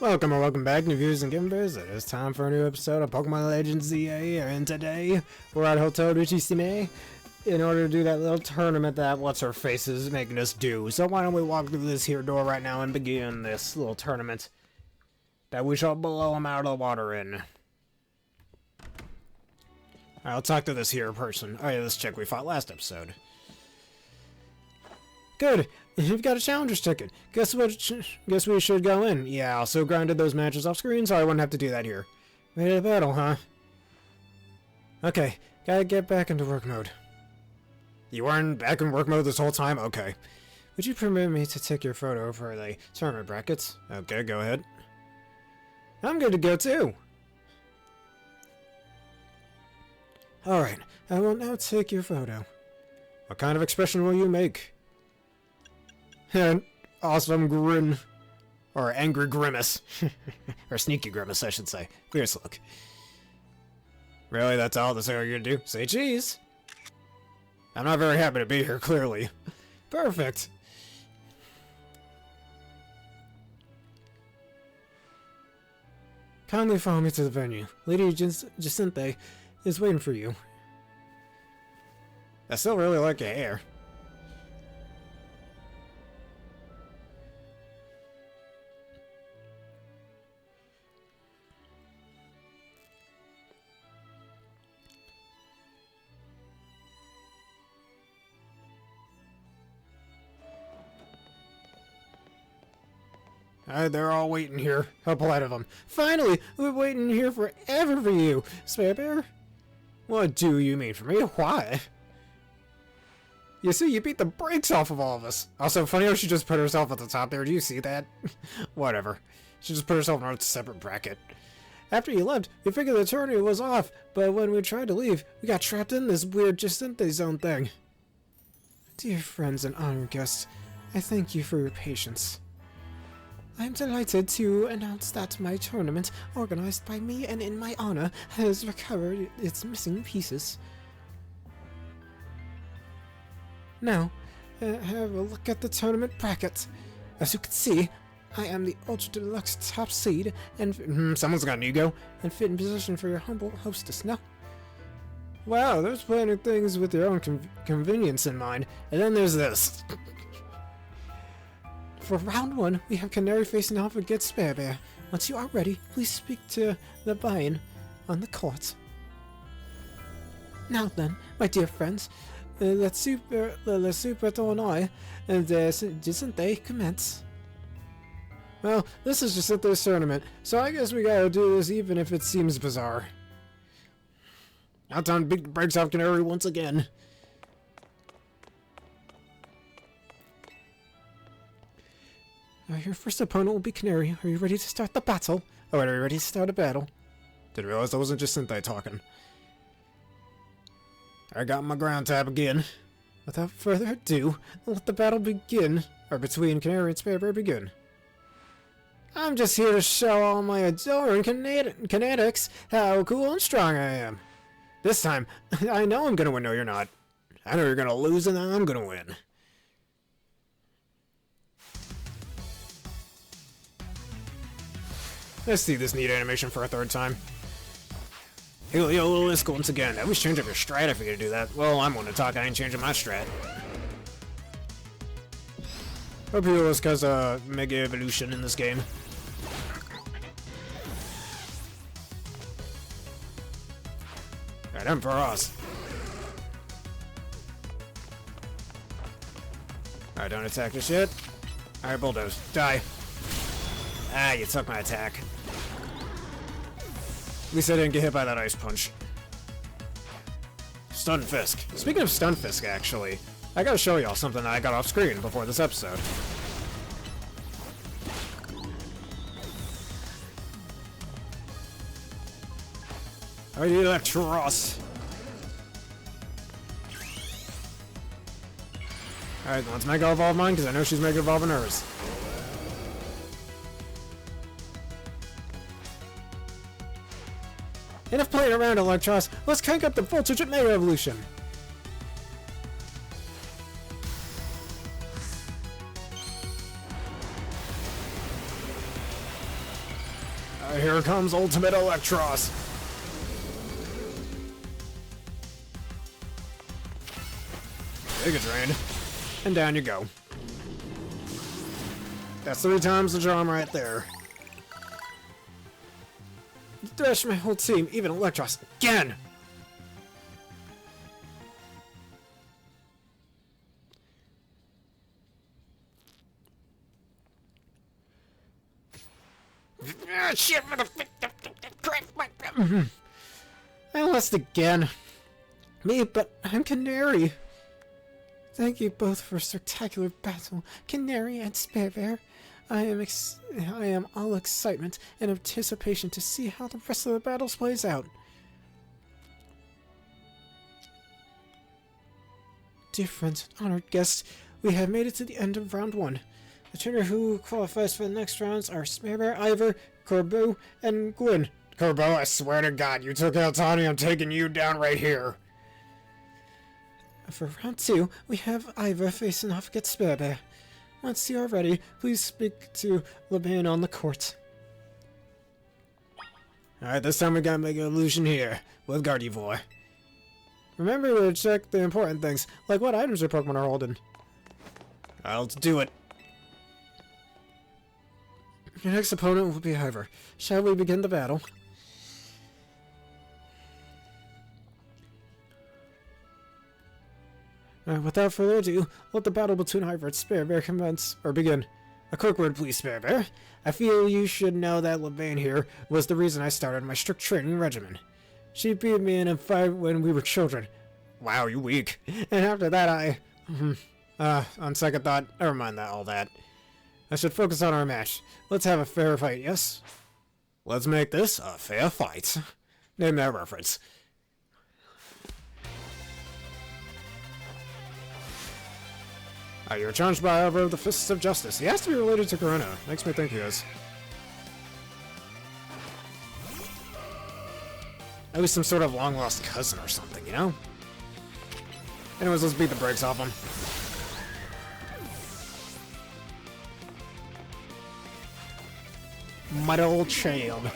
Welcome or welcome back, new viewers and gamers. It is time for a new episode of Pokemon Legends Z-A, and today we're at Hotel Jacinthe in order to do that little tournament that what's-her-face is making us do. So why don't we walk through this here door right now and begin this little tournament that we shall blow them out of the water in. Alright, I'll talk to this here person. Oh yeah, this chick we fought last episode. Good! You've got a challenger's ticket. Guess we should go in. Yeah, I also grinded those matches off screen, so I wouldn't have to do that here. Ready to battle, huh? Okay, gotta get back into work mode. You weren't back in work mode this whole time? Okay. Would you permit me to take your photo for the tournament brackets? Okay, go ahead. I'm good to go too! Alright, I will now take your photo. What kind of expression will you make? An awesome grin. Or angry grimace. Or sneaky grimace, I should say. Fierce look. Really, that's all you're gonna do? Say cheese! I'm not very happy to be here, clearly. Perfect! Kindly follow me to the venue. Lady Jacinthe is waiting for you. I still really like your hair. They're all waiting here. How polite of them. Finally! We've been waiting here forever for you! Spare Bear? What do you mean for me? Why? You see, you beat the brakes off of all of us. Also, funny how she just put herself at the top there. Do you see that? Whatever. She just put herself in a separate bracket. After you left, we figured the tourney was off, but when we tried to leave, we got trapped in this weird Jacinthe zone thing. Dear friends and honored guests, I thank you for your patience. I'm delighted to announce that my tournament, organized by me and in my honor, has recovered its missing pieces. Now, have a look at the tournament bracket. As you can see, I am the Ultra Deluxe top seed, and someone's got an ego, and fit in position for your humble hostess now. Wow, there's plenty of things with your own convenience in mind, and then there's this. For round 1, we have Canari facing off against Spare Bear. Once you are ready, please speak to the buy-in on the court. Now then, my dear friends, let's super tourney and Jacinthe commence. Well, this is Jacinthe's tournament, so I guess we gotta do this even if it seems bizarre. Now time to beat the brakes off Canari once again. Your first opponent will be Canari. Are you ready to start the battle? Oh, wait, are you ready to start a battle? Didn't realize that wasn't Jacinthe talking. I got my ground tab again. Without further ado, let the battle begin. Or between Canari and Spare Bear begin. I'm just here to show all my adoring kinetics how cool and strong I am. This time, I know I'm gonna win. No, you're not. I know you're gonna lose and I'm gonna win. Let's see this neat animation for a third time. Yo, let's go once again. I wish change up your strat if you're gonna do that. Well, I'm gonna talk, I ain't changing my strat. Hope you realize cause Mega Evolution in this game. Alright, I'm for us. Alright, don't attack this shit. Alright, Bulldoze. Die. Ah, you took my attack. At least I didn't get hit by that ice punch. Stunfisk. Speaking of Stunfisk, actually, I gotta show y'all something that I got off screen before this episode. Oh, you Electros! Alright, let's Mega Evolve mine, because I know she's Mega Evolving hers. Enough playing around, Electros. Let's crank up the voltage at Mega Evolution. Here comes Ultimate Electros. Mega Drain. And down you go. That's 3 times the charm right there. You thrashed my whole team, even Electros, again! Ah, shit! I lost again. Me, but I'm Canari. Thank you both for a spectacular battle, Canari and Sparebear. I am all excitement and anticipation to see how the rest of the battles plays out. Dear friends and honored guests, we have made it to the end of round 1. The trainer who qualifies for the next rounds are Sparebear, Ivor, Corbeau, and Gwyn. Corbeau, I swear to God, you took out Tawny, I'm taking you down right here. For round 2, we have Ivor facing off against Sparebear. Once you are ready, please speak to Lebain on the court. Alright, this time we got Mega Illusion here, with Gardevoir. Remember to check the important things, like what items your Pokemon are holding. Alright, let's do it. Your next opponent will be Ivor. Shall we begin the battle? Without further ado, let the battle between Ivor and Sparebear commence, or begin. A quick word, please, Sparebear. I feel you should know that Lebain here was the reason I started my strict training regimen. She beat me in a fight when we were children. Wow, you weak. And after that, on second thought, never mind all that. I should focus on our match. Let's have a fair fight, yes? Let's make this a fair fight. Name that reference. You're challenged by Ivor of the Fists of Justice. He has to be related to Corona. Makes me think he is. Maybe some sort of long-lost cousin or something, you know? Anyways, let's beat the brakes off him. Metal Child.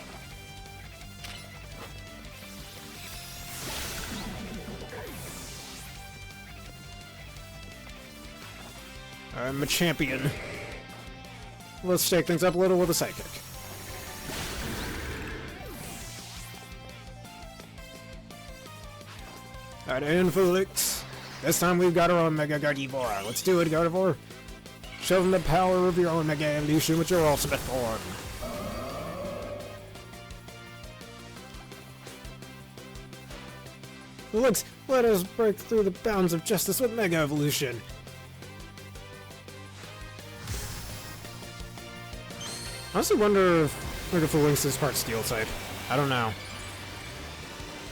I'm a champion. Let's shake things up a little with a sidekick. Alright, and Felix. This time we've got our own Mega Gardevoir. Let's do it, Gardevoir. Show them the power of your own Mega Evolution with your ultimate form. Felix, let us break through the bounds of justice with Mega Evolution. I honestly wonder if Mega Felix is part Steel type. I don't know.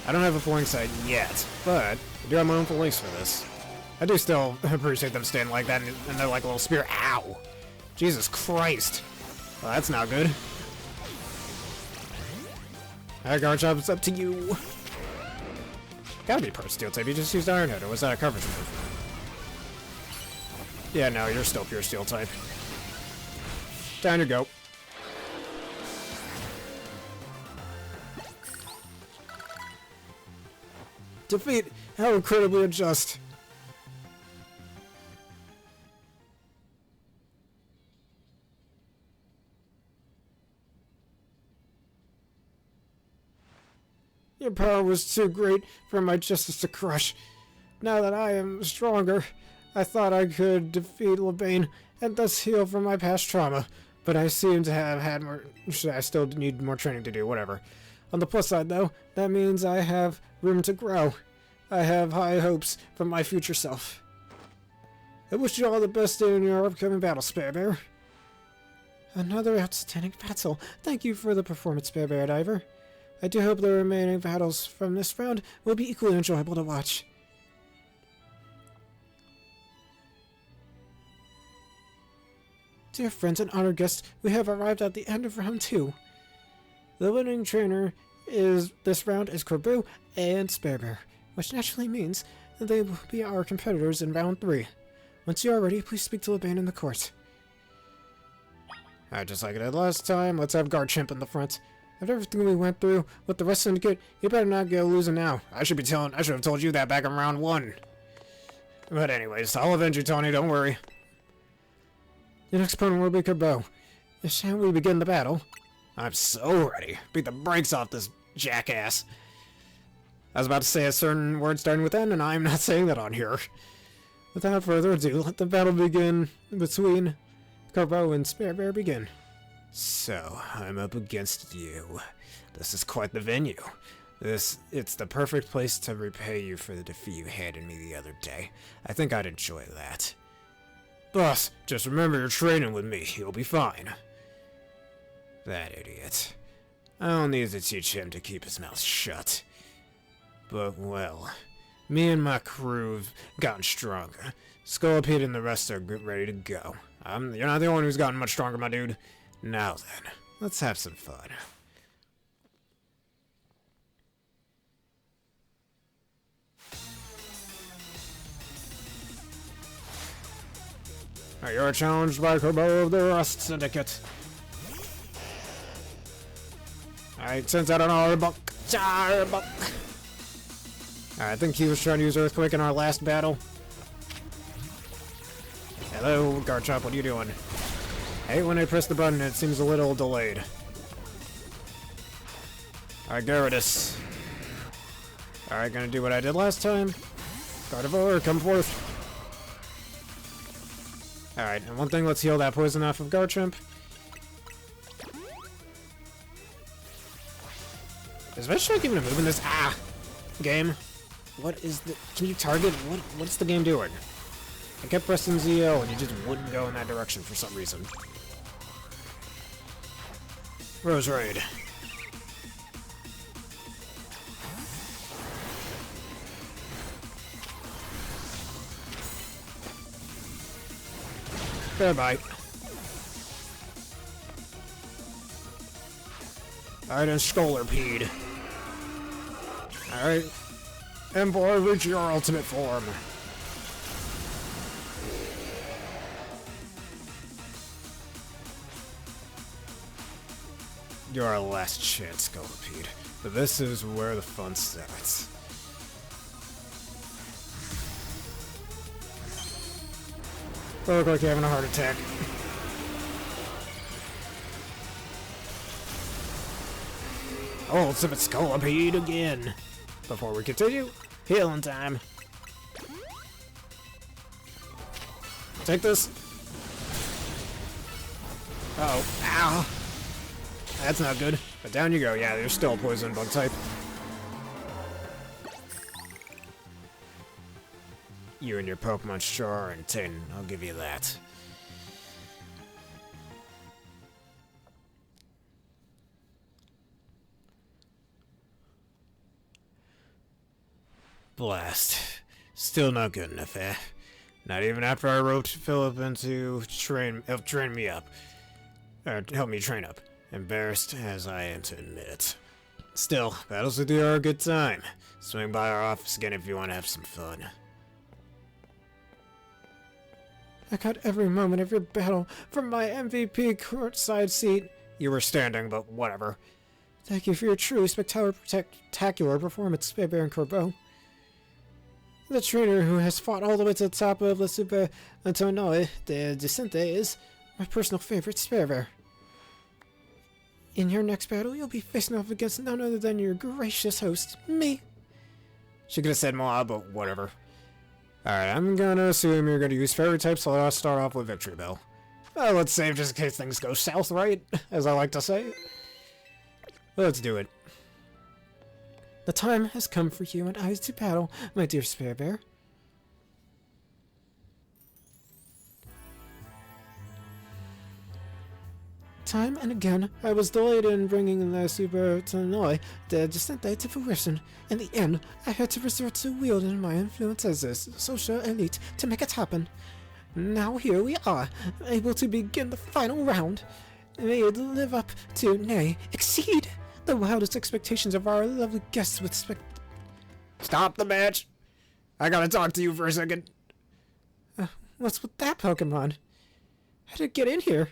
I don't have a Felix side yet, but I do have my own Felix for this. I do still appreciate them staying like that and they're like a little spear. Ow! Jesus Christ! Well, that's not good. Alright, Garchomp, it's up to you. Gotta be part Steel type. You just used Iron Head, or was that a coverage move? Yeah, no, you're still pure Steel type. Down you go. Defeat! How incredibly unjust. Your power was too great for my justice to crush. Now that I am stronger, I thought I could defeat Lebain and thus heal from my past trauma. But I seem to have had more... I still need more training to do, whatever. On the plus side, though, that means I have room to grow. I have high hopes for my future self. I wish you all the best in your upcoming battle, Sparebear. Another outstanding battle. Thank you for the performance, Sparebear and Ivor. I do hope the remaining battles from this round will be equally enjoyable to watch. Dear friends and honored guests, we have arrived at the end of round 2. The winning trainer this round is Corbeau and Sparebear, which naturally means that they will be our competitors in round 3. Once you are ready, please speak to Lebain in the court. Alright, just like I did last time, let's have Garchomp in the front. After everything we went through with the rest of the syndicate, you better not go losing now. I should have told you that back in round 1. But anyways, I'll avenge you, Tony, don't worry. Your next opponent will be Corbeau. Shall we begin the battle? I'm so ready. Beat the brakes off this jackass. I was about to say a certain word starting with N, and I'm not saying that on here. Without further ado, let the battle begin between Corbeau and Sparebear begin. So, I'm up against you. This is quite the venue. It's the perfect place to repay you for the defeat you handed me the other day. I think I'd enjoy that. Boss, just remember you're training with me. You'll be fine. That idiot. I'll need to teach him to keep his mouth shut. But, well, me and my crew've gotten stronger. Scolipede and the rest are ready to go. You're not the only one who's gotten much stronger, my dude. Now then, let's have some fun. You're challenged by Corbeau of the Rust Syndicate. Alright, since I don't know our buck. Alright, I think he was trying to use Earthquake in our last battle. Hello, Garchomp, what are you doing? I hate when I press the button, it seems a little delayed. Alright, Gyarados. Alright, gonna do what I did last time. Gardevoir, come forth. Alright, and one thing, let's heal that poison off of Garchomp. Is Vegetack even a move in this game? What is the... Can you target? What's the game doing? I kept pressing ZL and you just wouldn't go in that direction for some reason. Roserade. Fair bite. Alright, and Scolipede. Alright. Emperor, reach your ultimate form. You're our last chance, Scolipede. But this is where the fun starts. I look like you're having a heart attack. Ultimate Scolipede again. Before we continue, healing time. Take this. Uh-oh. Ow. That's not good. But down you go. Yeah, there's still poison bug type. You and your Pokemon sure are entertaining, I'll give you that. Blast. Still not good enough, eh? Not even after I roped Philip into help train me up. Or help me train up. Embarrassed as I am to admit it. Still, battles with you are a good time. Swing by our office again if you want to have some fun. I got every moment of your battle from my MVP courtside seat. You were standing, but whatever. Thank you for your truly spectacular performance, Sparebear and Corbeau. The trainer who has fought all the way to the top of the Super Tourney de Jacinthe is my personal favorite, Sparebear. In your next battle, you'll be facing off against none other than your gracious host, me. She could have said Moab, but whatever. Alright, I'm gonna assume you're gonna use fairy types, so I'll start off with Victory Bell. Well, let's save just in case things go south, right? As I like to say. Let's do it. The time has come for you and I to battle, my dear Sparebear. Time and again, I was delayed in bringing the Super Tournoi de Jacinthe to fruition. In the end, I had to resort to wielding my influence as a social elite to make it happen. Now here we are, able to begin the final round. May it live up to, nay, exceed the wildest expectations of our lovely guests with Stop the match! I gotta talk to you for a second. What's with that Pokemon? How did it get in here?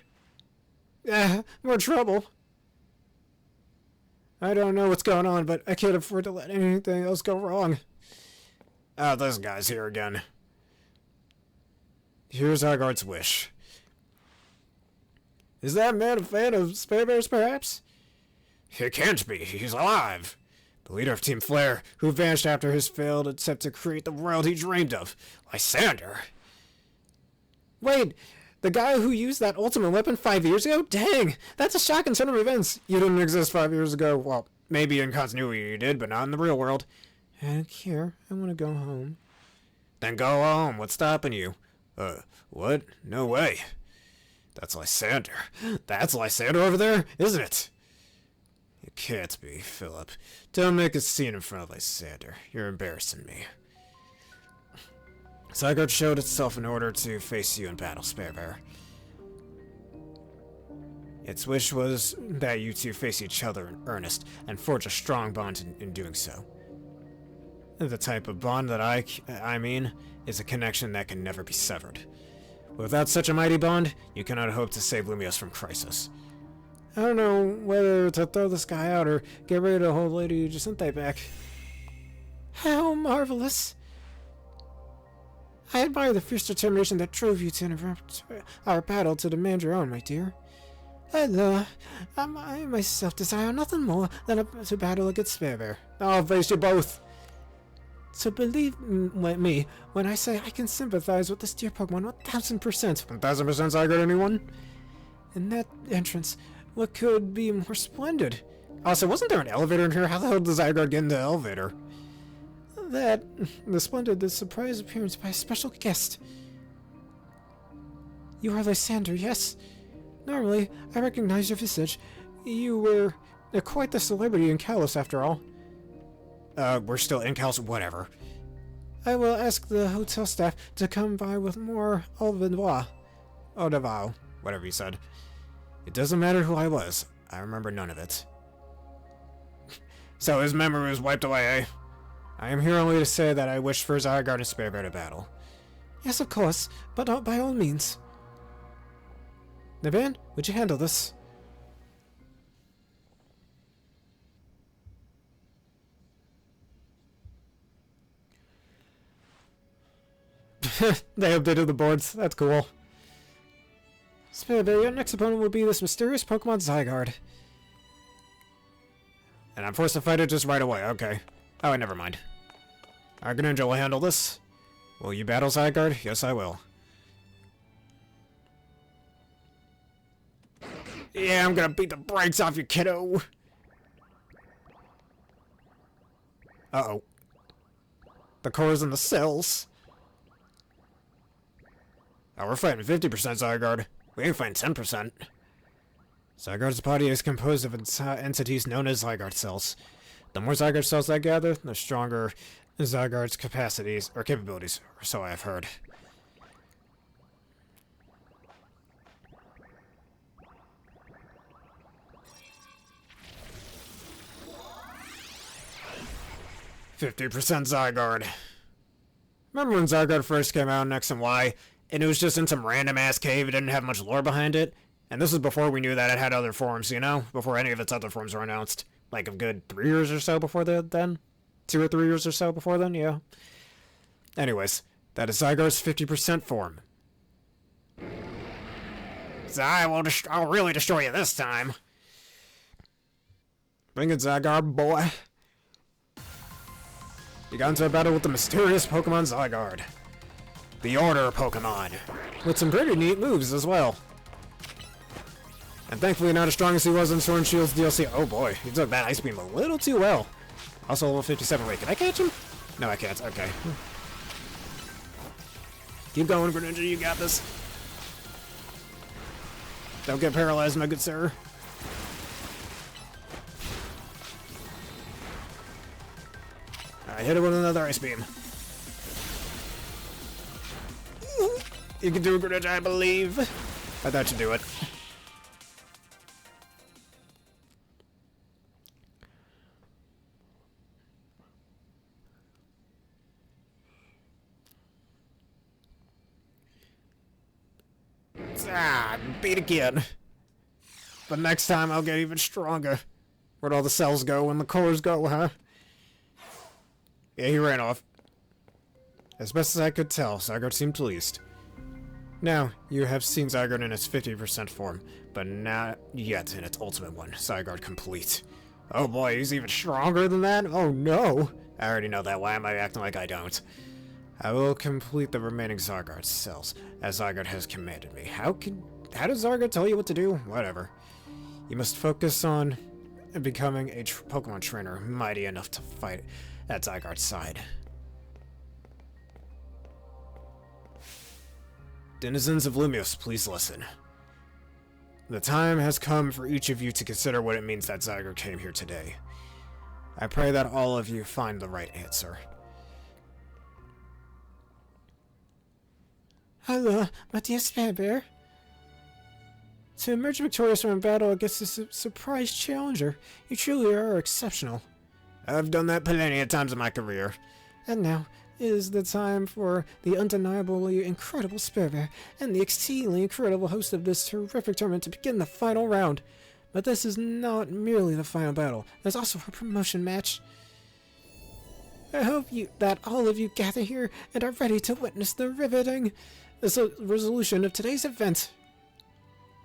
More trouble. I don't know what's going on, but I can't afford to let anything else go wrong. Ah, this guy's here again. Here's Zygarde's wish. Is that man a fan of Spare Bears, perhaps? He can't be. He's alive. The leader of Team Flare, who vanished after his failed attempt to create the world he dreamed of. Lysander. Wait, the guy who used that ultimate weapon 5 years ago? Dang, that's a shocking turn of events. You didn't exist 5 years ago. Well, maybe in continuity you did, but not in the real world. I don't care. I want to go home. Then go home. What's stopping you? What? No way. That's Lysander. That's Lysander over there, isn't it? It can't be, Philip. Don't make a scene in front of Lysander. You're embarrassing me. Zygarde showed itself in order to face you in battle, Spare Bear. Its wish was that you two face each other in earnest and forge a strong bond in doing so. The type of bond that I mean, is a connection that can never be severed. Without such a mighty bond, you cannot hope to save Lumiose from crisis. I don't know whether to throw this guy out or get rid of old Lady Jacinthe back. How marvelous! I admire the fierce determination that drove you to interrupt our battle to demand your own, my dear. Hello, I myself desire nothing more than to battle against Spare Bear. I'll face you both. So believe me when I say I can sympathize with this dear Pokemon 1000%. 1000%, Zygarde, anyone? In that entrance, what could be more splendid? Also, wasn't there an elevator in here? How the hell did Zygarde get into the elevator? The surprise appearance by a special guest. You are Lysander, yes? Normally, I recognize your visage. You were quite the celebrity in Kalos, after all. We're still in Kalos, whatever. I will ask the hotel staff to come by with more au revoir, whatever you said. It doesn't matter who I was. I remember none of it. So his memory was wiped away, eh? I am here only to say that I wish for Zygarde and Spare Bear to battle. Yes, of course, but by all means. Naban, would you handle this? They updated the boards. That's cool. Spare Bear, your next opponent will be this mysterious Pokemon Zygarde. And I'm forced to fight it just right away. Okay. Oh, never mind. Greninja will handle this. Will you battle Zygarde? Yes, I will. Yeah, I'm gonna beat the brakes off you, kiddo. Uh-oh. The cores and the cells. Oh, we're fighting 50% Zygarde. We ain't fighting 10%. Zygarde's body is composed of entities known as Zygarde cells. The more Zygarde cells I gather, the stronger Zygarde's capacities, or capabilities, or so I have heard. "50% Zygarde." Remember when Zygarde first came out in X and Y, and it was just in some random-ass cave, it didn't have much lore behind it? And this was before we knew that it had other forms, you know? Before any of its other forms were announced. Like a good 3 years or so before then? 2 or 3 years or so before then, yeah. Anyways, that is Zygarde's 50% form. So I'll really destroy you this time. Bring it, Zygarde, boy. You got into a battle with the mysterious Pokemon Zygarde. The Order Pokemon. With some pretty neat moves as well. And thankfully not as strong as he was in Sword and Shield's DLC. Oh boy, he took that Ice Beam a little too well. Also level 57. Wait, can I catch him? No, I can't. Okay. Keep going, Greninja. You got this. Don't get paralyzed, my good sir. I hit it with another Ice Beam. You can do it, Greninja, I believe. I thought you'd do it. Beat again. But next time I'll get even stronger. Where'd all the cells go when the cores go, huh? Yeah, he ran off. As best as I could tell, Zygarde seemed pleased. Now, you have seen Zygarde in its 50% form, but not yet in its ultimate one, Zygarde Complete. Oh boy, he's even stronger than that? Oh no! I already know that, why am I acting like I don't? I will complete the remaining Zygarde cells, as Zygarde has commanded me. How does Zygarde tell you what to do? Whatever. You must focus on becoming a Pokemon trainer mighty enough to fight at Zygarde's side. Denizens of Lumiose, please listen. The time has come for each of you to consider what it means that Zygarde came here today. I pray that all of you find the right answer. Hello, my dear Spare Bear. To emerge victorious from a battle against a surprise challenger, you truly are exceptional. I've done that plenty of times in my career. And now is the time for the undeniably incredible Spare Bear and the exceedingly incredible host of this terrific tournament to begin the final round. But this is not merely the final battle. There's also a promotion match. I hope that all of you gather here and are ready to witness the riveting resolution of today's event.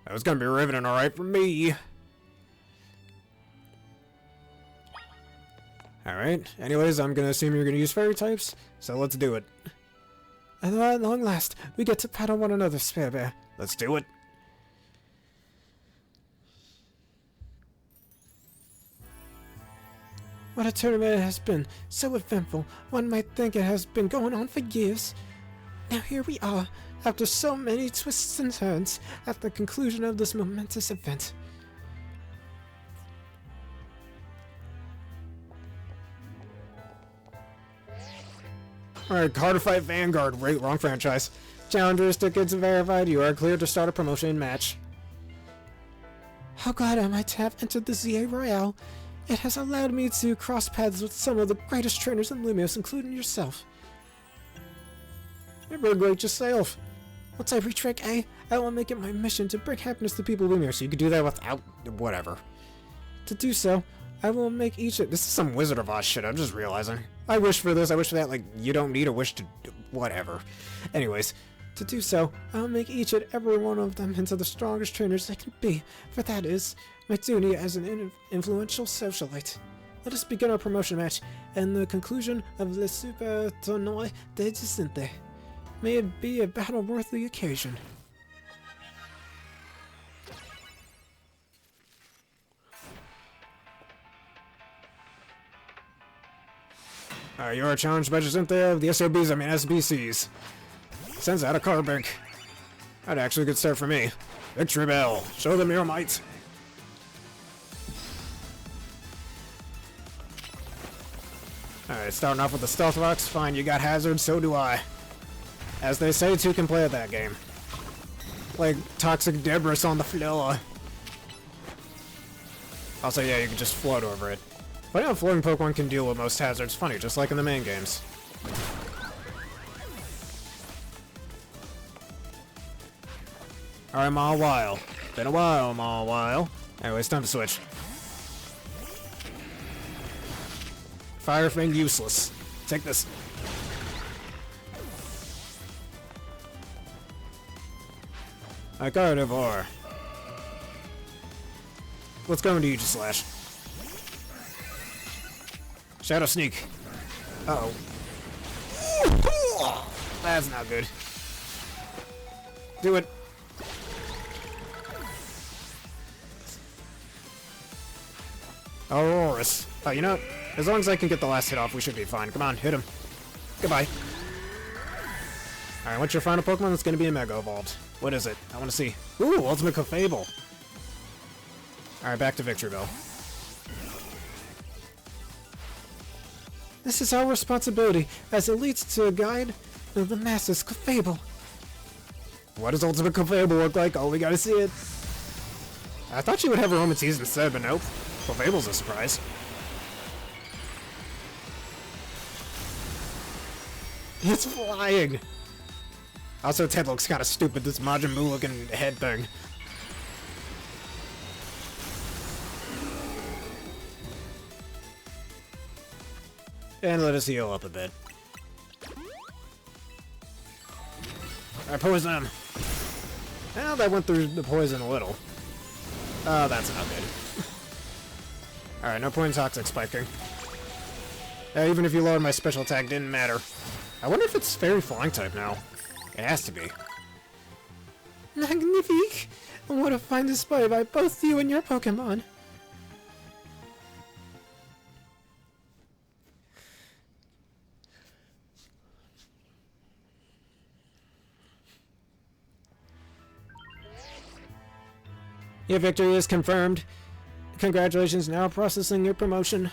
That was gonna be riveting, alright, for me. Alright, anyways, I'm gonna assume you're gonna use fairy types, so let's do it. At long last, we get to battle one another, Spare Bear. Let's do it. What a tournament it has been, so eventful, one might think it has been going on for years. Now here we are, after so many twists and turns, at the conclusion of this momentous event. Alright, Card Fight Vanguard. Wait, wrong franchise. Challengers tickets verified. You are cleared to start a promotion match. How glad am I to have entered the Z-A Royale. It has allowed me to cross paths with some of the greatest trainers in Lumiose, including yourself. You're very great yourself. Once I reach rank A, I will make it my mission to bring happiness to people of Lumiose, so you can do that without whatever. To do so, I will make each of— this is some Wizard of Oz shit, I'm just realizing. I wish for this, I wish for that, like, you don't need a wish to— whatever. Anyways, to do so, I'll make each and every one of them into the strongest trainers they can be, for that is my duty as an influential socialite. Let us begin our promotion match, and the conclusion of the Super Tournoi de Jacinthe. May it be a battle worth the occasion. You are challenged by Jacinthe of the SOBs, I mean SBCs. Sends out a card bank. That's actually a good start for me. Victory Bell, show them your might. Alright, starting off with the Stealth Rocks. Fine, you got Hazard, so do I. As they say, two can play at that game. Like Toxic Debris on the floor. Also, yeah, you can just float over it. Funny how floating Pokemon can deal with most hazards. Funny, just like in the main games. Alright, Mawile. Been a while, Mawile. Anyways, time to switch. Fire Fang useless. Take this. I Carnivore. Let's go into Aegislash. Shadow Sneak. Uh-oh. That's not good. Do it. Aurorus. Oh, you know what? As long as I can get the last hit off, we should be fine. Come on, hit him. Goodbye. Alright, what's your final Pokemon? That's gonna be a Mega Evolved. What is it? I wanna see. Ooh, Ultimate Clefable. Alright, back to Victorville. This is our responsibility, as it leads to a guide of the masses. Clefable. What does Ultimate Clefable look like? Oh, we gotta see it. I thought she would have her own tease instead, but nope. Clefable's a surprise. It's flying! Also, its head looks kinda stupid, this Majin Buu looking head thing. And let us heal up a bit. I poison him. Well, that went through the poison a little. Oh, that's not good. Alright, no point in toxic spiking. Even if you lowered my special attack, didn't matter. I wonder if it's fairy flying type now. It has to be. Magnifique! What a fine display by both you and your Pokémon. Your victory is confirmed. Congratulations, now processing your promotion.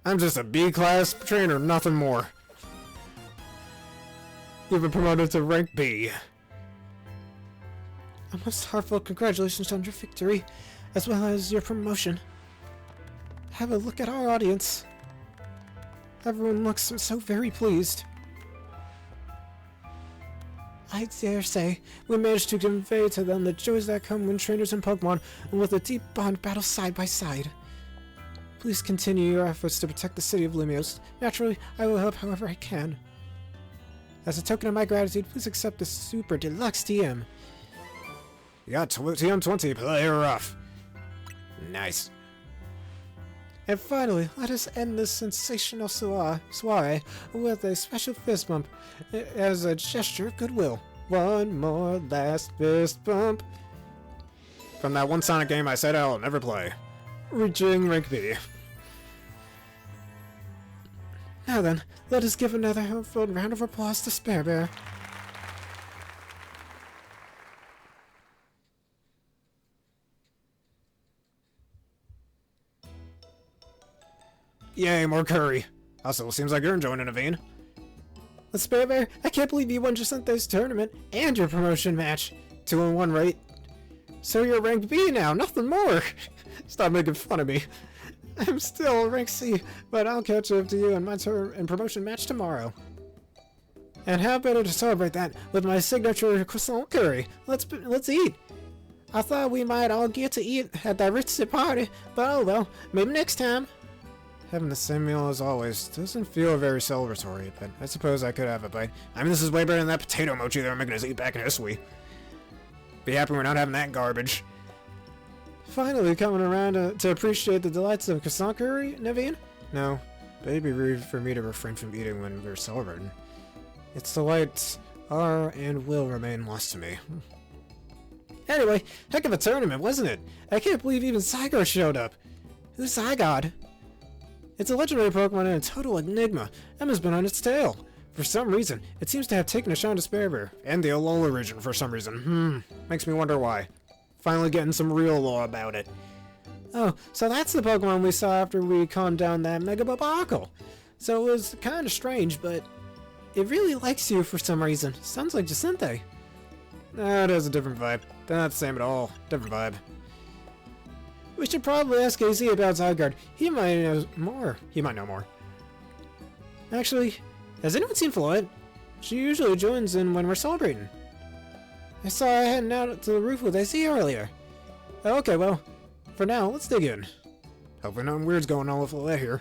I'm just a B-class trainer, nothing more. You've been promoted to rank B. A most heartfelt congratulations on your victory, as well as your promotion. Have a look at our audience. Everyone looks so very pleased. I dare say, we managed to convey to them the joys that come when trainers and Pokemon with a deep bond battle side by side. Please continue your efforts to protect the city of Lumiose. Naturally, I will help however I can. As a token of my gratitude, please accept this super deluxe TM. You got TM20, play rough. Nice. And finally, let us end this sensational soiree with a special fist bump as a gesture of goodwill. One more last fist bump. From that one Sonic game I said I'll never play. Reaching rank B. Now then, let us give another heartfelt round of applause to Spare Bear. Yay, more curry. Also, seems like you're enjoying it, Naveen. But Spare Bear, I can't believe you won Jacinthe's tournament and your promotion match. 2-in-1, right? So you're rank B now, nothing more. Stop making fun of me. I'm still rank C, but I'll catch up to you in my turn and promotion match tomorrow. And how better to celebrate that with my signature croissant curry? Let's eat. I thought we might all get to eat at that ritzy party, but oh well, maybe next time. Having the same meal as always doesn't feel very celebratory, but I suppose I could have a bite. I mean, this is way better than that potato mochi they were making us eat back in Hisui. Be happy we're not having that garbage. Finally coming around to appreciate the delights of croissant curry, Naveen? No, but it'd be rude for me to refrain from eating when we're celebrating. Its delights are and will remain lost to me. Anyway, heck of a tournament, wasn't it? I can't believe even Zygarde showed up. Who's Zygarde? It's a legendary Pokemon and a total enigma. Emma's been on its tail. For some reason, it seems to have taken a shine to Spare Bear. And the Alola region for some reason. Makes me wonder why. Finally getting some real lore about it. Oh, so that's the Pokemon we saw after we calmed down that Mega Clefable. So it was kind of strange, but it really likes you for some reason. Sounds like Jacinthe. Nah, it has a different vibe. They're not the same at all. Different vibe. We should probably ask AZ about Zygarde. He might know more. Actually, has anyone seen Floyd? She usually joins in when we're celebrating. I saw her heading out to the roof with AZ earlier. Oh, okay, well, for now, let's dig in. Hopefully nothing weird's going on with Floyd here.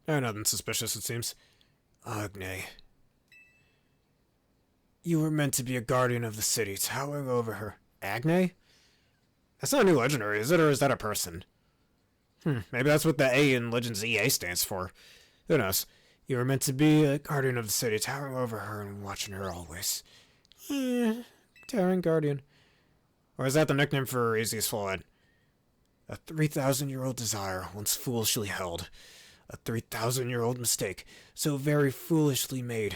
Oh, nothing suspicious, it seems. Agne. You were meant to be a guardian of the city, towering over her. Agne? That's not a new legendary, is it, or is that a person? Maybe that's what the A in Legends EA stands for. Who knows? You were meant to be a guardian of the city, towering over her and watching her always. Towering guardian. Or is that the nickname for AZ's Floyd? A 3,000-year-old desire, once foolishly held. A 3,000-year-old mistake, so very foolishly made.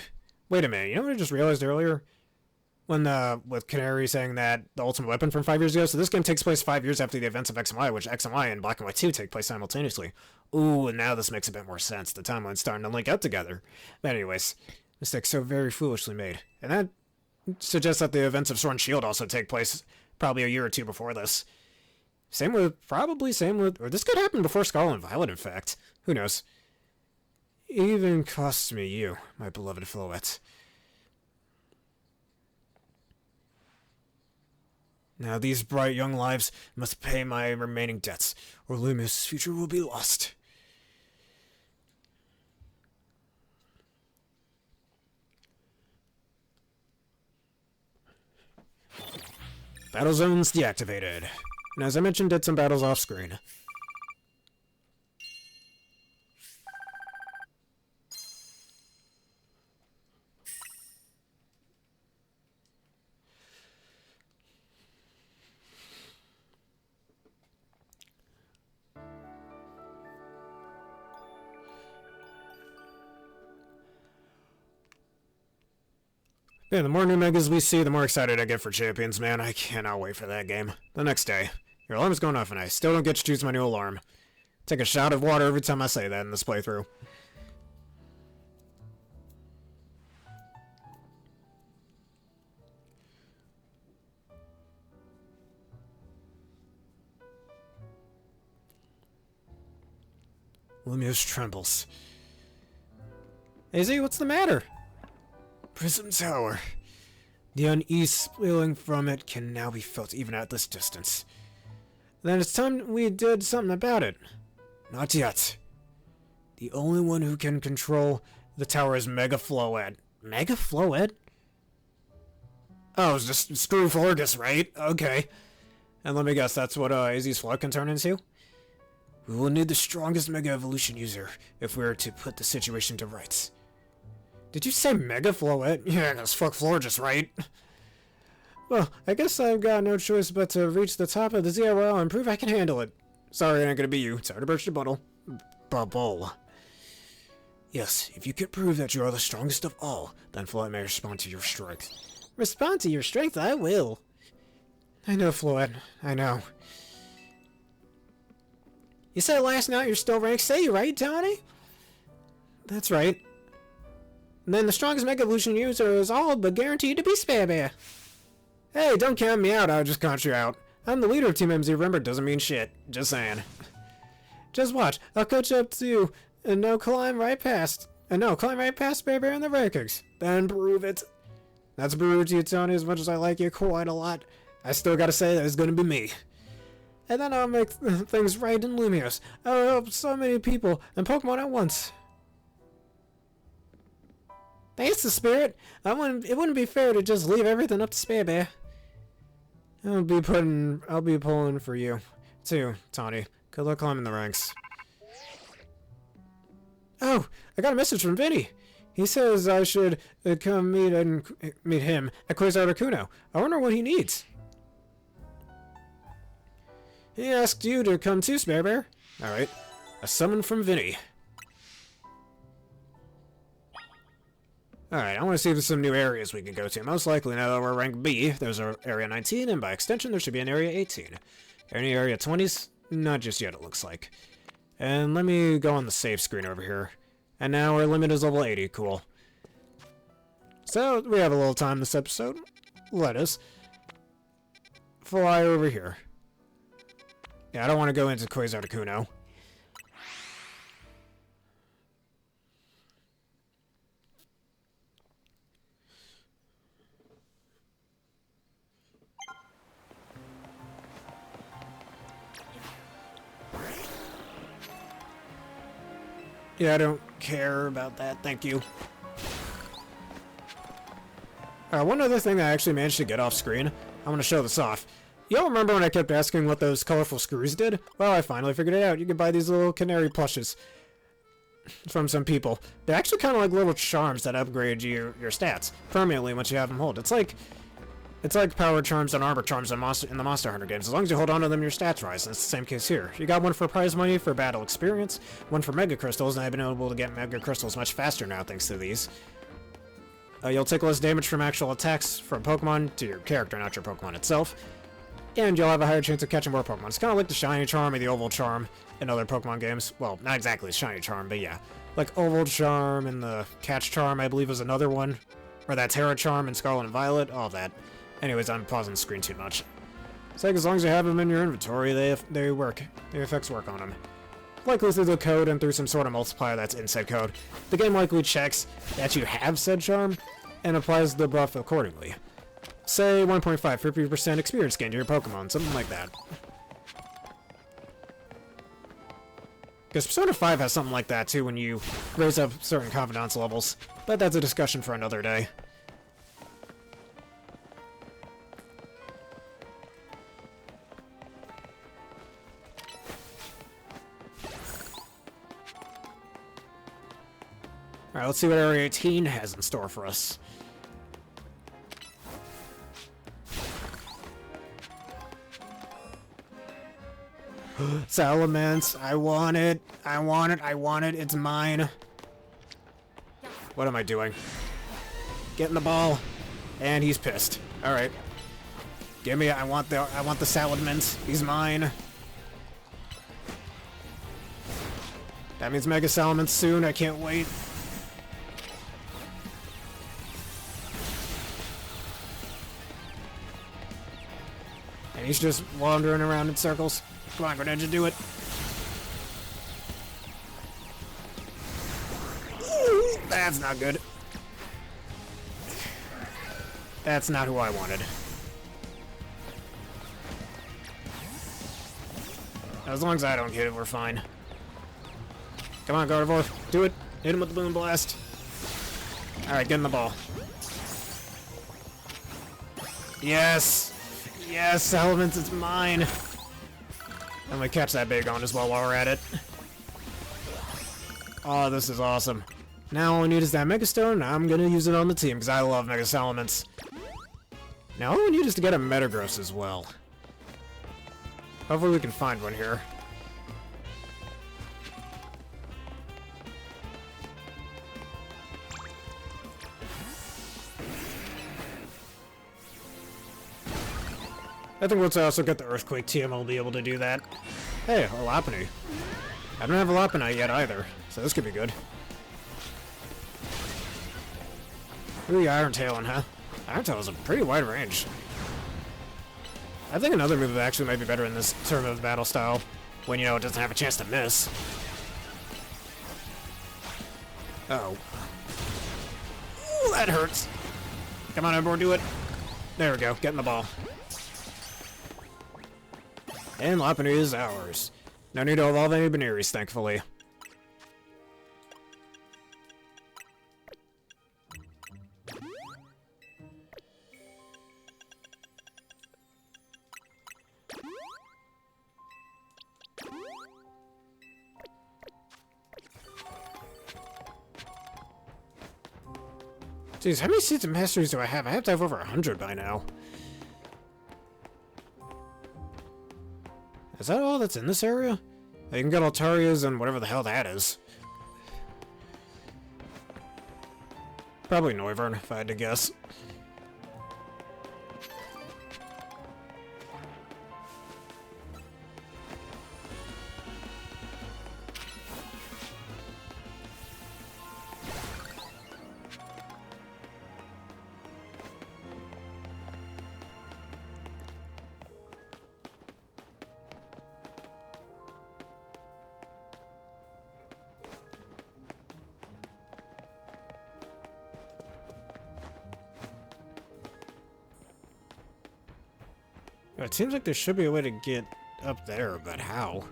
Wait a minute, you know what I just realized earlier? When, with Canari saying that the ultimate weapon from 5 years ago, so this game takes place 5 years after the events of X and Y, which X and Y and Black and White 2 take place simultaneously. Ooh, and now this makes a bit more sense. The timeline's starting to link up together. But anyways, mistake so very foolishly made. And that suggests that the events of Sword and Shield also take place probably a year or two before this. Or this could happen before Scarlet and Violet, in fact. Who knows? even costs me you, my beloved Floette. Now these bright young lives must pay my remaining debts, or Lumiose's future will be lost. Battle zones deactivated. And as I mentioned, did some battles off screen. Man, the more new megas we see, the more excited I get for Champions, man. I cannot wait for that game. The next day. Your alarm's going off and I still don't get to choose my new alarm. Take a shot of water every time I say that in this playthrough. Lumiose trembles. Hey Z, what's the matter? Prism Tower. The unease spilling from it can now be felt even at this distance. Then it's time we did something about it. Not yet. The only one who can control the tower is Mega Clefable. Mega Clefable? Oh, it's just Screw Florgus, right? Okay. And let me guess, that's what AZ's Flood can turn into? We will need the strongest Mega Evolution user if we are to put the situation to rights. Did you say Mega Clefable? Yeah, that's fuck Florgus, right? Well, I guess I've got no choice but to reach the top of the Z-A Royale and prove I can handle it. Sorry, it ain't gonna be you. Sorry to burst your bubble. Yes, if you could prove that you are the strongest of all, then Floette may respond to your strength. Respond to your strength? I will. I know, Floette. I know. You said last night you're still rank C, right, Tony? That's right. And then the strongest Mega Evolution user is all but guaranteed to be Spare. Hey, don't count me out, I'll just count you out. I'm the leader of Team MZ, remember, doesn't mean shit. Just saying. Just watch, I'll catch up to you, and climb right past Spare in the rankings. Then prove it. That's rude to you, Tony, as much as I like you quite a lot. I still gotta say that it's gonna be me. And then I'll make things right in Lumiose. I'll help so many people and Pokemon at once. Thanks to Spirit. It wouldn't be fair to just leave everything up to Spare. I'll be pulling for you, too, Tawny. Good luck climbing the ranks. Oh, I got a message from Vinny. He says I should come meet him at Quasar Kuno. I wonder what he needs. He asked you to come too, Spare. Alright. A summon from Vinny. Alright, I want to see if there's some new areas we can go to. Most likely, now that we're rank B, there's an Area 19, and by extension, there should be an Area 18. Any Area 20s? Not just yet, it looks like. And let me go on the save screen over here. And now our limit is level 80, cool. So, we have a little time this episode. Let us fly over here. Yeah, I don't want to go into Quasar Kuno. Yeah, I don't care about that, thank you. One other thing that I actually managed to get off screen, I'm going to show this off. Y'all remember when I kept asking what those colorful screws did? Well, I finally figured it out. You can buy these little canary plushes from some people. They're actually kind of like little charms that upgrade your stats permanently once you have them hold. It's like power charms and armor charms in the Monster Hunter games. As long as you hold on to them, your stats rise. And it's the same case here. You got one for prize money for battle experience, one for Mega Crystals, and I've been able to get Mega Crystals much faster now thanks to these. You'll take less damage from actual attacks from Pokemon to your character, not your Pokemon itself. And you'll have a higher chance of catching more Pokemon. It's kind of like the Shiny Charm or the Oval Charm in other Pokemon games. Well, not exactly Shiny Charm, but yeah. Like Oval Charm and the Catch Charm, I believe, is another one. Or that Terra Charm and Scarlet and Violet, all that. Anyways, I'm pausing the screen too much. It's like as long as you have them in your inventory, they work. The effects work on them. likely through the code and through some sort of multiplier that's in said code. The game likely checks that you have said charm, and applies the buff accordingly. Say 1.5, 50% experience gain to your Pokemon, something like that. Because Persona 5 has something like that too when you raise up certain confidence levels, but that's a discussion for another day. Alright, let's see what Area 18 has in store for us. Salamence, I want it. I want it. I want it. It's mine. What am I doing? Getting the ball. And he's pissed. Alright. Give me it. I want the Salamence. He's mine. That means Mega Salamence soon. I can't wait. And he's just wandering around in circles. Come on, Greninja, do it. Ooh, that's not good. That's not who I wanted. As long as I don't get it, we're fine. Come on, Gardevoir, do it. Hit him with the Moon Blast. Alright, get in the ball. Yes! Yes, Salamence, it's mine! I'm gonna catch that Bagon as well while we're at it. Oh, this is awesome. Now all we need is that Mega Stone, and I'm gonna use it on the team, because I love Mega Salamence. Now all we need is to get a Metagross as well. Hopefully we can find one here. I think once I also get the Earthquake TM, I'll be able to do that. Hey, a Lopunny. I don't have a Lopunny yet either, so this could be good. Ooh, Iron Tailing, huh? Iron Tail is a pretty wide range. I think another move actually might be better in this term of battle style, when, you know, it doesn't have a chance to miss. Uh-oh. Ooh, that hurts. Come on, everyone, do it. There we go, getting the ball. And Lopunny is ours. No need to evolve any Beneries, thankfully. Jeez, how many Seeds of Masteries do I have? I have to have over 100 by now. Is that all that's in this area? You can get Altarias and whatever the hell that is. Probably Noivern, if I had to guess. It seems like there should be a way to get up there, but how?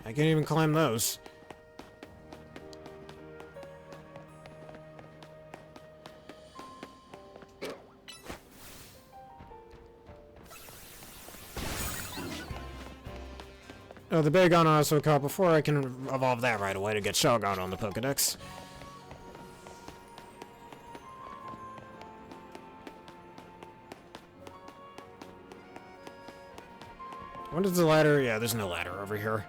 I can't even climb those. Oh, the Bagon I also caught before. I can evolve that right away to get Shelgon on the Pokedex. What is the ladder? Yeah, there's no ladder over here.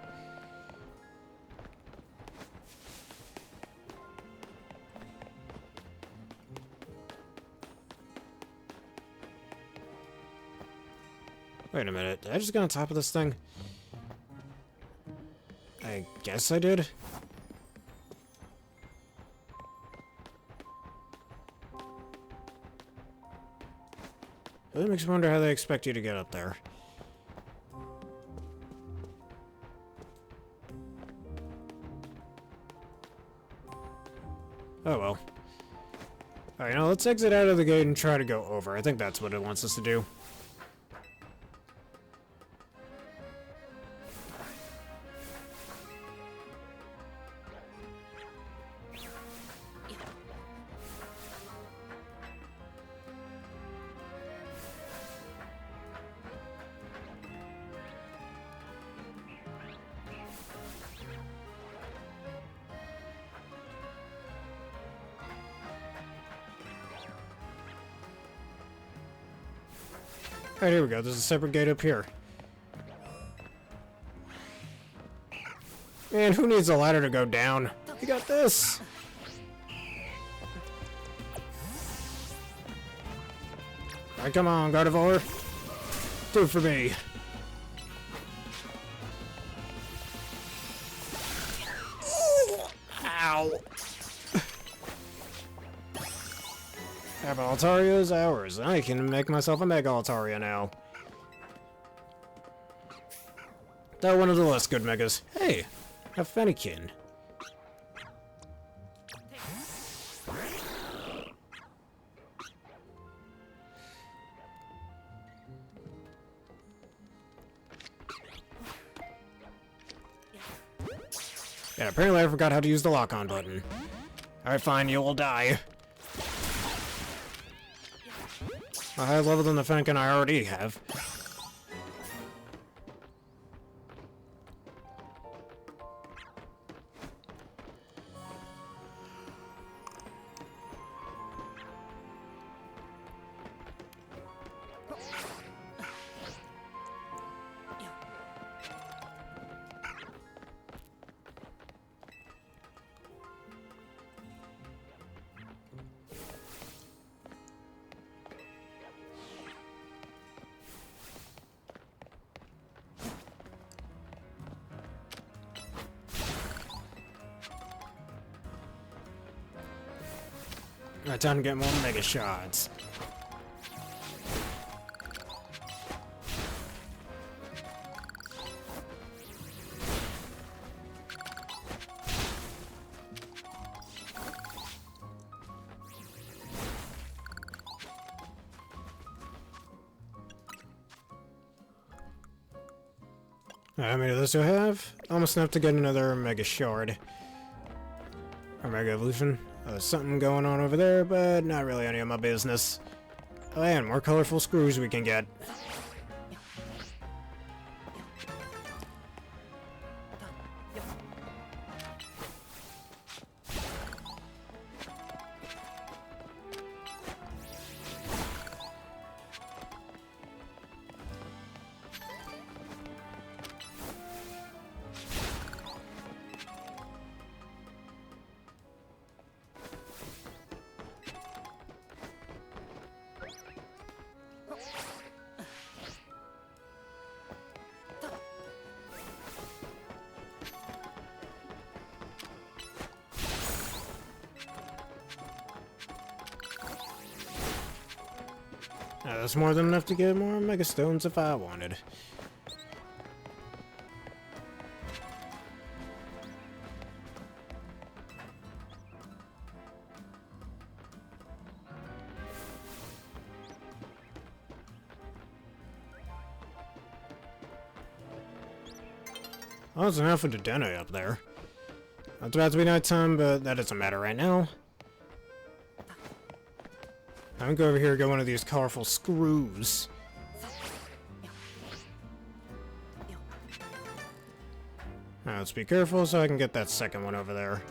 Wait a minute, did I just get on top of this thing? I guess I did. It makes me wonder how they expect you to get up there. Oh well. Alright, now let's exit out of the gate and try to go over. I think that's what it wants us to do. Alright, here we go. There's a separate gate up here. Man, who needs a ladder to go down? You got this! Alright, come on, Gardevoir. Do it for me. Ow! Altaria is ours. I can make myself a Mega Altaria now. That one of the less good Megas. Hey, a Fennekin. Yeah, apparently I forgot how to use the lock-on button. Alright, fine, you will die. A higher level than the Fennekin I already have. Alright, time to get more Mega Shots. How many of those do I have? Almost enough to get another Mega Shard. Or Mega Evolution. There's something going on over there, but not really any of my business. Oh, and more colorful screws we can get. That's more than enough to get more Mega Stones if I wanted. Oh, there's an Alpha Dedenne up there. It's about to be nighttime, but that doesn't matter right now. I'm gonna go over here and get one of these colorful screws. Now, let's be careful so I can get that second one over there.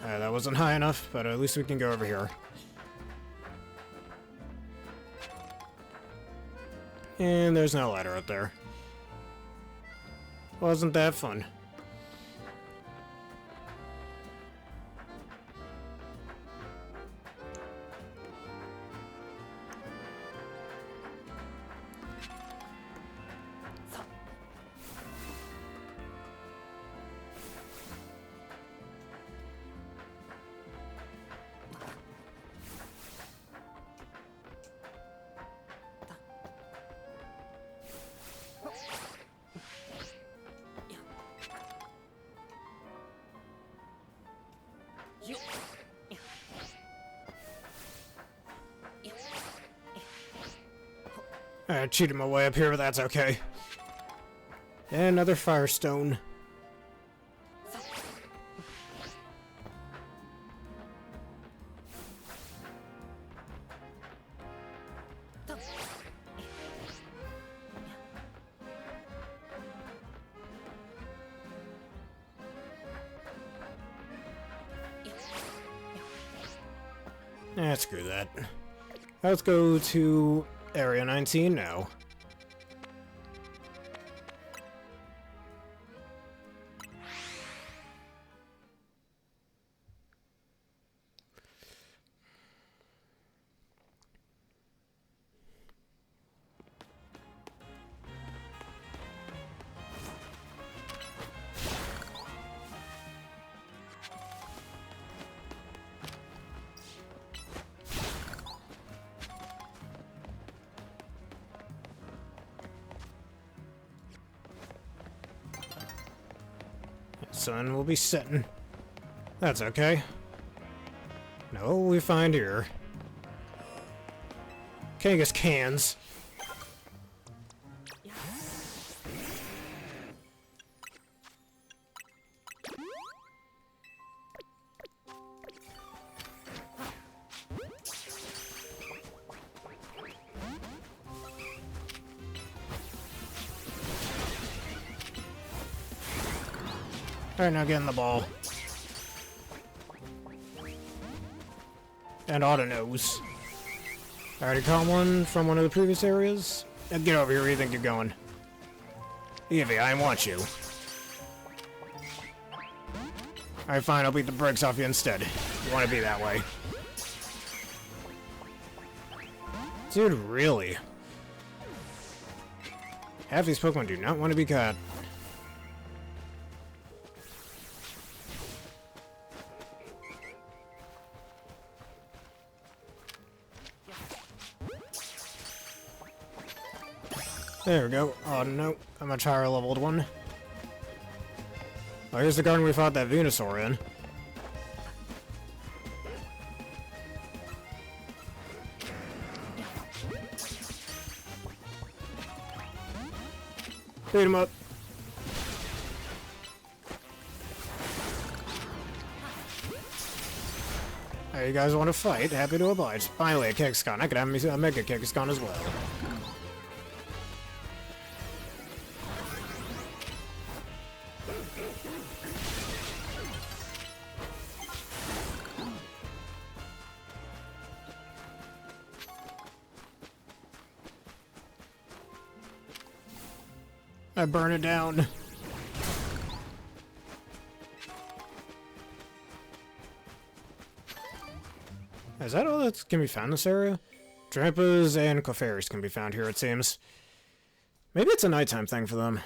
That wasn't high enough, but at least we can go over here. And there's no ladder up there. Wasn't that fun? I cheated my way up here, but that's okay. And another firestone. Screw that. Let's go to Area 19 now. Sun will be setting. That's okay. No, we find here. Kangas cans. Alright, now get in the ball. And auto nose. I already caught one from one of the previous areas. Now get over here, where do you think you're going? Eevee, I want you. Alright, fine, I'll beat the brakes off you instead. You want to be that way. Dude, really? Half these Pokemon do not want to be caught. There we go. Oh no, a much higher leveled one. Oh, here's the garden we fought that Venusaur in. Beat him up. Hey, you guys want to fight? Happy to oblige. Finally, a Kexcon. I could have a Mega Kexcon as well. I burn it down. Is that all that can be found in this area? Drampas and Clefairies can be found here, it seems. Maybe it's a nighttime thing for them.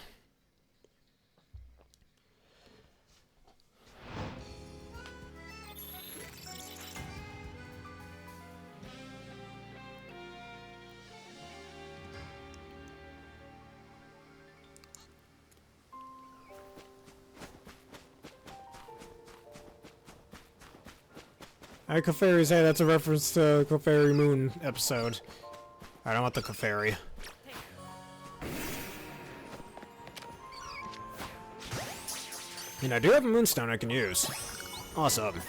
Clefairies, hey, that's a reference to Clefairy Moon episode. I don't want the Clefairy. And I do have a Moonstone I can use. Awesome.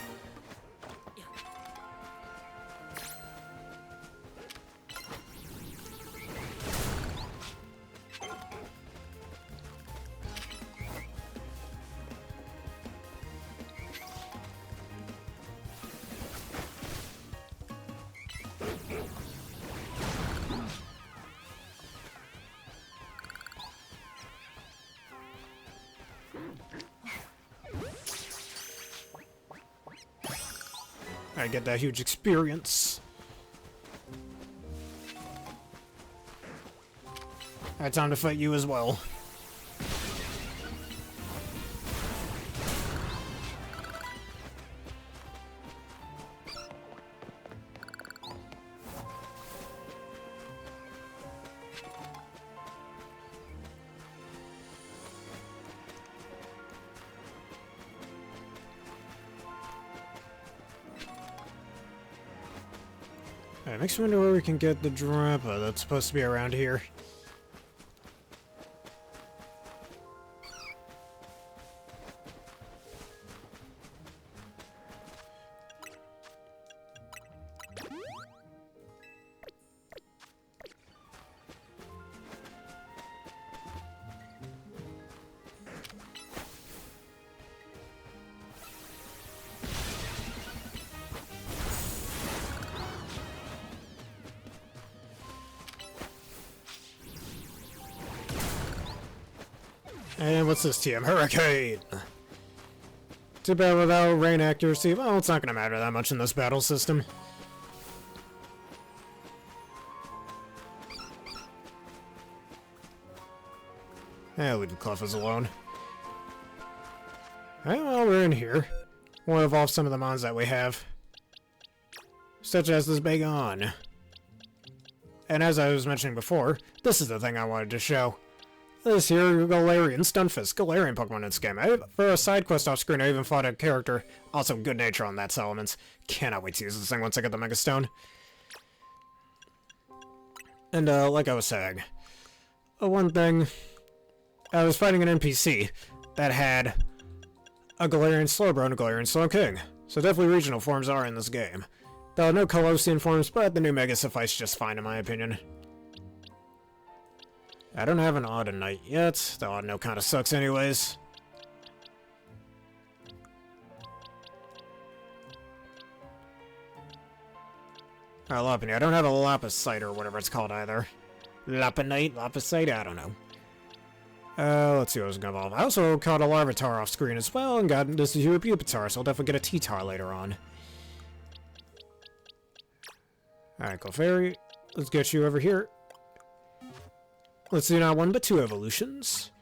I get that huge experience. Alright, time to fight you as well. Alright, makes me wonder where we can get the Drampa that's supposed to be around here. And what's this TM? Hurricane! Too bad without rain accuracy. Well, it's not gonna matter that much in this battle system. Leave the Clefas alone. Alright, well, we're in here. We'll evolve some of the mons that we have. Such as this Bagon. And as I was mentioning before, this is the thing I wanted to show. This here, Galarian Stunfisk, Galarian Pokemon in this game. For a side quest off screen, I even fought a character. Also, good nature on that Elements. Cannot wait to use this thing once I get the Mega Stone. And, like I was saying, one thing, I was fighting an NPC that had a Galarian Slowbro and a Galarian Slowking. So definitely regional forms are in this game. Though no Colossean forms, but the new Mega suffice just fine in my opinion. I don't have an Audinite yet. The Audino kinda sucks anyways. Lopunny. I don't have a Lapisite or whatever it's called either. Lapinite? Lapisite? I don't know. Let's see what I was gonna evolve. I also caught a Larvitar off screen as well and got this is a Pupitar, so I'll definitely get a T-Tar later on. Alright, Clefairy. Let's get you over here. Let's do not one but two evolutions.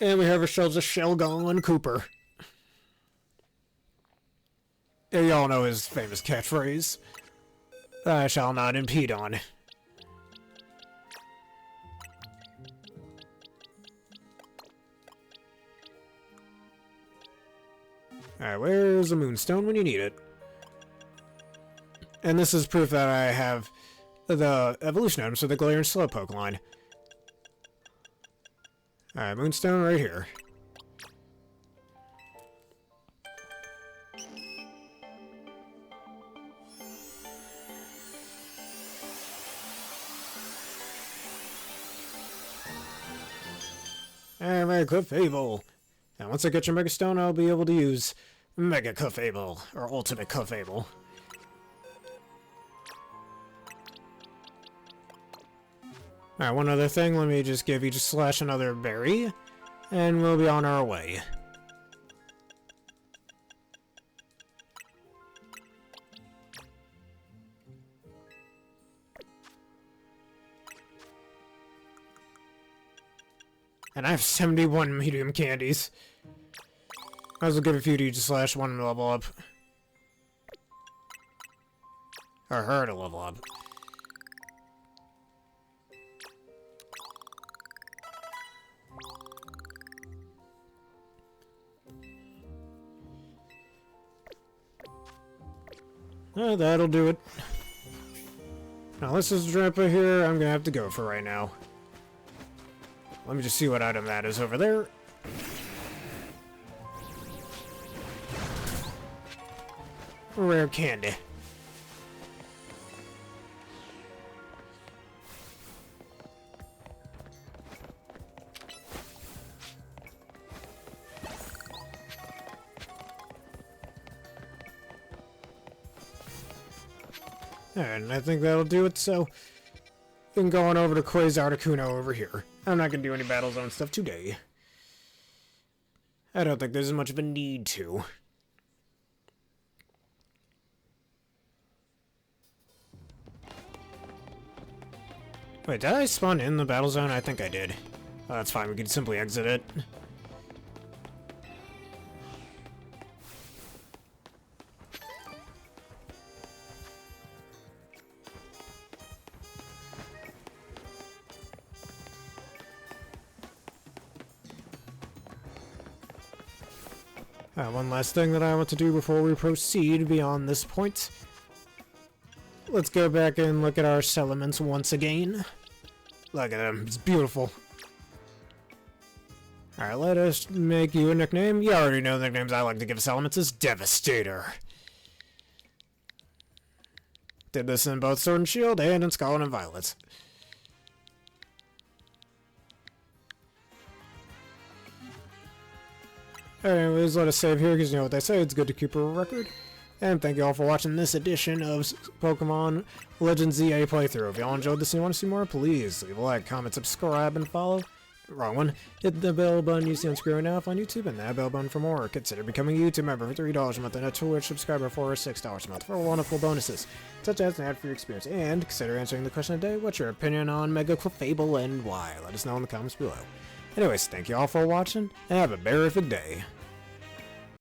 And we have ourselves a Shelgon Cooper. Yeah, y'all know his famous catchphrase. I shall not impede on. Alright, where's the Moonstone when you need it? And this is proof that I have the evolution items for the Galarian Slowpoke line. Alright, Moonstone right here. And Mega Clefable. And once I get your Mega Stone, I'll be able to use Mega Clefable, or Ultimate Clefable. Alright, one other thing, let me just give each Slash another berry, and we'll be on our way. And I have 71 medium candies. I will give a few to each Slash, one to level up. Or her to level up. That'll do it. Now, this is Drampa here. I'm gonna have to go for right now. Let me just see what item that is over there. Rare candy. And I think that'll do it, so then going over to Quasar Articuno over here. I'm not gonna do any Battle Zone stuff today. I don't think there's much of a need to. Wait, did I spawn in the Battle Zone? I think I did. Oh, that's fine, we can simply exit it. One last thing that I want to do before we proceed beyond this point. Let's go back and look at our settlements once again. Look at them, it's beautiful. Alright, let us make you a nickname. You already know the nicknames I like to give settlements is Devastator. Did this in both Sword and Shield and in Scarlet and Violet. Anyways, let us save here because you know what they say, it's good to keep a record. And thank you all for watching this edition of Pokemon Legends Z-A playthrough. If y'all enjoyed this and you want to see more, please leave a like, comment, subscribe, and follow. Wrong one. Hit the bell button you see on screen now if on YouTube, and that bell button for more. Consider becoming a YouTube member for $3 a month and a Twitch subscriber for $6 a month for wonderful bonuses, such as an ad-free experience. And consider answering the question of the day, what's your opinion on Mega Clefable and why? Let us know in the comments below. Anyways, thank you all for watching, and have a terrific day.